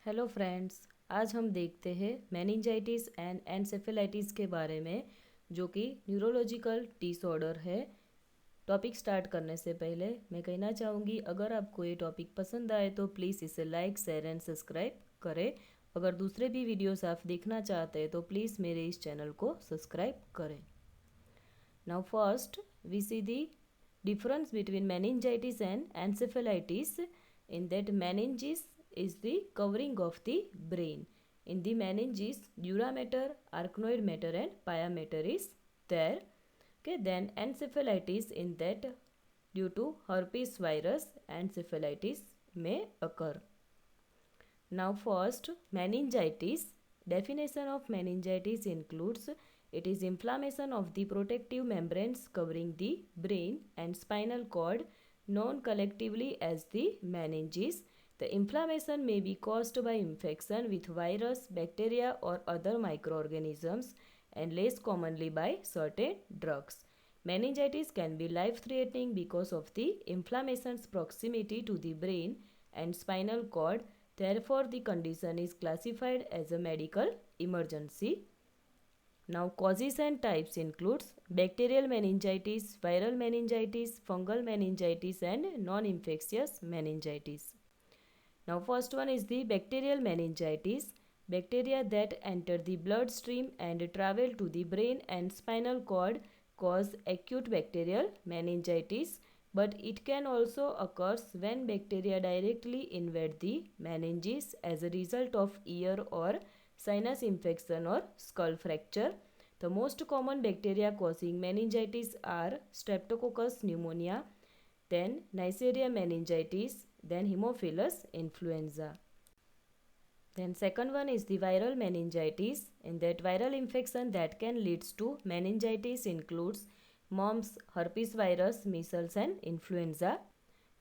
Hello friends. आज हम देखते हैं मेनिंजाइटिस एंड एनसेफेलाइटिस के बारे में, जो कि न्यूरोलॉजिकल डिसऑर्डर है। टॉपिक स्टार्ट करने से पहले मैं कहना चाहूँगी, अगर आपको ये टॉपिक पसंद आए तो प्लीज़ इसे लाइक शेयर एंड सब्सक्राइब करें। अगर दूसरे भी वीडियोस आप देखना चाहते हैं तो प्लीज़ मेरे इस चैनल को सब्सक्राइब करें। Now first we see the difference between meningitis and encephalitis, in that meninges is the covering of the brain. In the meninges, dura mater, arachnoid matter and pia mater is there. Okay, then encephalitis, in that due to herpes virus encephalitis may occur. Now first, meningitis. Definition of meningitis includes it is inflammation of the protective membranes covering the brain and spinal cord, known collectively as the meninges. The inflammation may be caused by infection with virus, bacteria or other microorganisms, and less commonly by certain drugs. Meningitis can be life-threatening because of the inflammation's proximity to the brain and spinal cord. Therefore, the condition is classified as a medical emergency. Now, causes and types includes bacterial meningitis, viral meningitis, fungal meningitis and non-infectious meningitis. Now, first one is the bacterial meningitis. Bacteria that enter the bloodstream and travel to the brain and spinal cord cause acute bacterial meningitis, but it can also occur when bacteria directly invade the meninges as a result of ear or sinus infection or skull fracture. The most common bacteria causing meningitis are Streptococcus pneumonia, then Neisseria meningitis, then Haemophilus influenza. Then second one is the viral meningitis. In that, viral infection that can lead to meningitis includes mumps, herpes virus, measles and influenza.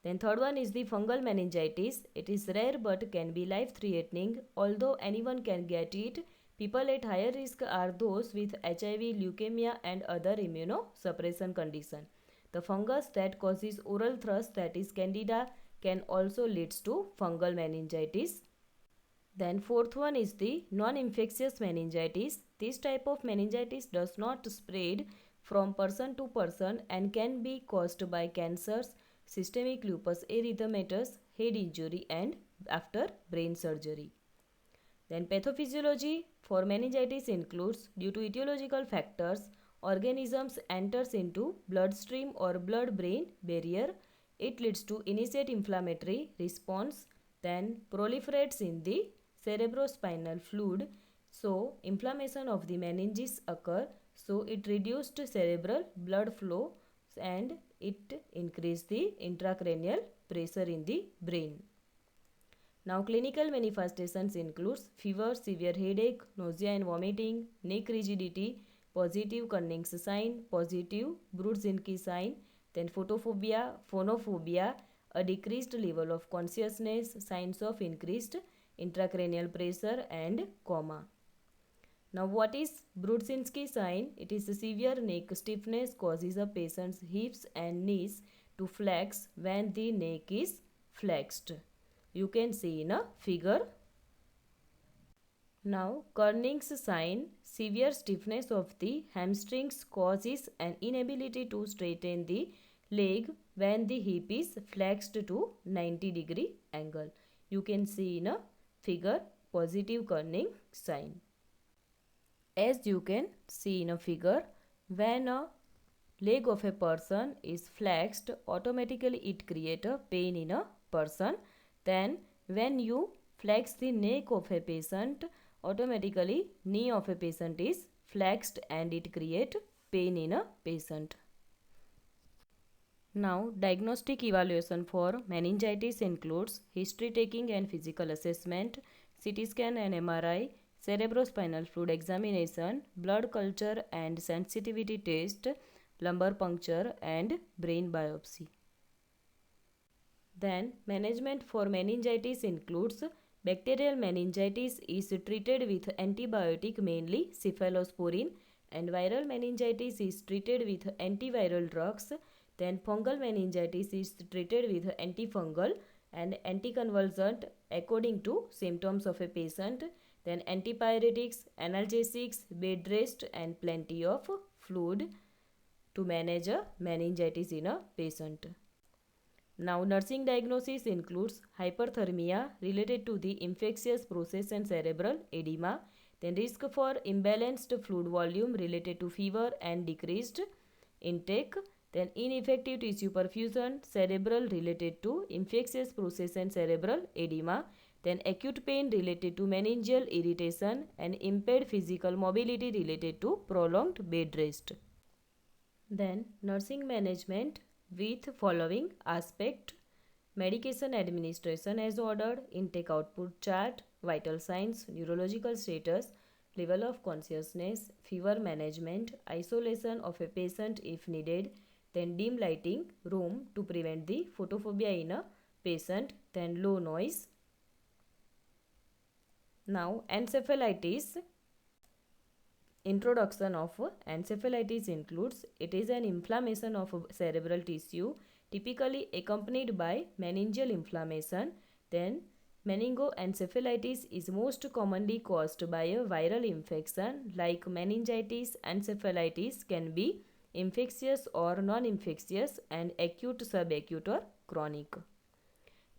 Then third one is the fungal meningitis. It is rare but can be life-threatening. Although anyone can get it, people at higher risk are those with HIV, leukemia and other immunosuppression condition. The fungus that causes oral thrush, that is Candida, can also lead to fungal meningitis. Then fourth one is the non-infectious meningitis. This type of meningitis does not spread from person to person and can be caused by cancers, systemic lupus erythematosus, head injury and after brain surgery. Then pathophysiology for meningitis includes due to etiological factors, organisms enters into bloodstream or blood-brain barrier. It leads to initiate inflammatory response, then proliferates in the cerebrospinal fluid. So inflammation of the meninges occur. So it reduced cerebral blood flow and it increased the intracranial pressure in the brain. Now clinical manifestations includes fever, severe headache, nausea and vomiting, neck rigidity, positive Cunning's sign, positive Brudzinski sign, then photophobia, phonophobia, a decreased level of consciousness, signs of increased intracranial pressure and coma. Now what is Brudzinski sign? It is a severe neck stiffness causes a patient's hips and knees to flex when the neck is flexed. You can see in a figure. Now Kernig's sign, severe stiffness of the hamstrings causes an inability to straighten the leg when the hip is flexed to 90-degree angle. You can see in a figure positive Kernig sign. As you can see in a figure, when a leg of a person is flexed, automatically it creates a pain in a person. Then when you flex the neck of a patient, automatically knee of a patient is flexed and it creates pain in a patient. Now, diagnostic evaluation for meningitis includes history taking and physical assessment, CT scan and MRI, cerebrospinal fluid examination, blood culture and sensitivity test, lumbar puncture and brain biopsy. Then, management for meningitis includes bacterial meningitis is treated with antibiotic, mainly cephalosporin, and viral meningitis is treated with antiviral drugs. Then fungal meningitis is treated with antifungal and anticonvulsant according to symptoms of a patient, then antipyretics, analgesics, bed rest, and plenty of fluid to manage a meningitis in a patient. Now, nursing diagnosis includes hyperthermia related to the infectious process and cerebral edema, then risk for imbalanced fluid volume related to fever and decreased intake, then ineffective tissue perfusion, cerebral related to infectious process and cerebral edema, then acute pain related to meningeal irritation, and impaired physical mobility related to prolonged bed rest. Then nursing management with following aspect: medication administration as ordered, intake output chart, vital signs, neurological status, level of consciousness, fever management, isolation of a patient if needed, then dim lighting room to prevent the photophobia in a patient, then low noise. Now encephalitis. Introduction of encephalitis includes: it is an inflammation of cerebral tissue typically accompanied by meningeal inflammation. Then meningoencephalitis is most commonly caused by a viral infection like meningitis. Encephalitis can be infectious or non-infectious and acute, subacute or chronic.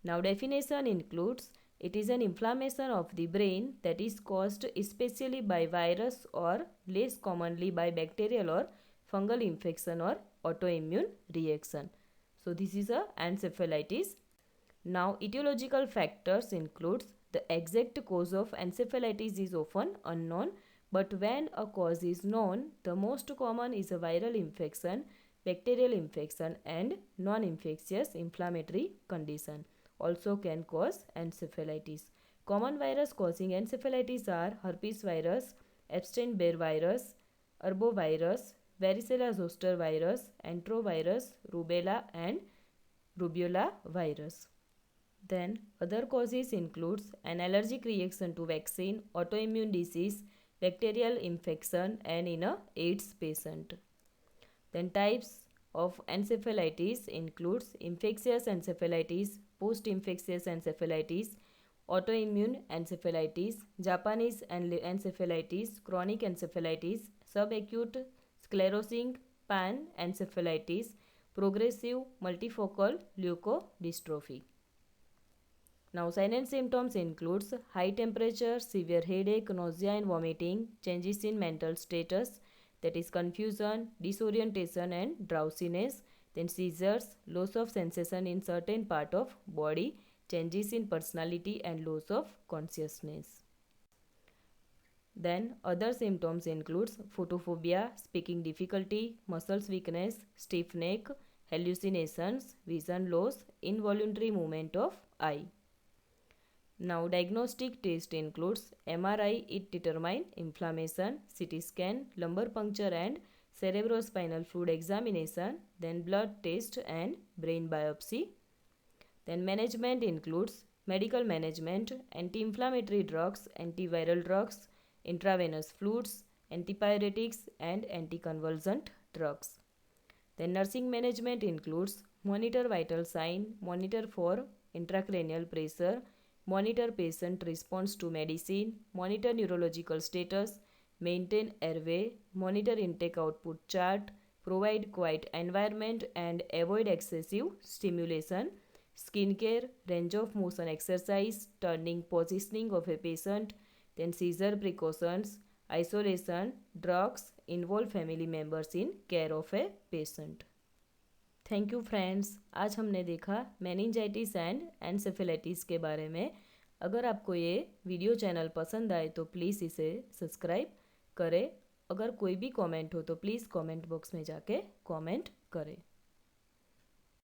Now definition includes: it is an inflammation of the brain that is caused especially by virus or less commonly by bacterial or fungal infection or autoimmune reaction. So this is a encephalitis. Now etiological factors includes: the exact cause of encephalitis is often unknown, but when a cause is known, the most common is a viral infection, bacterial infection, and non-infectious inflammatory condition also can cause encephalitis. Common virus causing encephalitis are herpes virus, Epstein-Barr virus, arbovirus, varicella zoster virus, enterovirus, rubella, and rubeola virus. Then other causes includes an allergic reaction to vaccine, autoimmune disease, bacterial infection, and in a AIDS patient. Then types of encephalitis includes infectious encephalitis, post-infectious encephalitis, autoimmune encephalitis, Japanese encephalitis, chronic encephalitis, subacute sclerosing panencephalitis, progressive multifocal leukodystrophy. Now signs and symptoms includes high temperature, severe headache, nausea and vomiting, changes in mental status, that is confusion, disorientation and drowsiness, then seizures, loss of sensation in certain part of body, changes in personality and loss of consciousness. Then other symptoms includes photophobia, speaking difficulty, muscles weakness, stiff neck, hallucinations, vision loss, involuntary movement of eye. Now diagnostic test includes MRI, it determine inflammation, CT scan, lumbar puncture and cerebrospinal fluid examination, then blood test and brain biopsy. Then management includes medical management, anti-inflammatory drugs, antiviral drugs, intravenous fluids, antipyretics and anticonvulsant drugs. Then nursing management includes monitor vital sign, monitor for intracranial pressure, monitor patient response to medicine, monitor neurological status, maintain airway, monitor intake output chart, provide quiet environment and avoid excessive stimulation, skincare, range of motion exercise, turning positioning of a patient, then seizure precautions, isolation, drugs, involve family members in care of a patient. Thank you friends, आज हमने देखा meningitis and encephalitis के बारे में। अगर आपको ये video channel पसंद आए तो प्लीज़ इसे सब्सक्राइब करें। अगर कोई भी कमेंट हो तो प्लीज़ कमेंट बॉक्स में जाके कमेंट करें।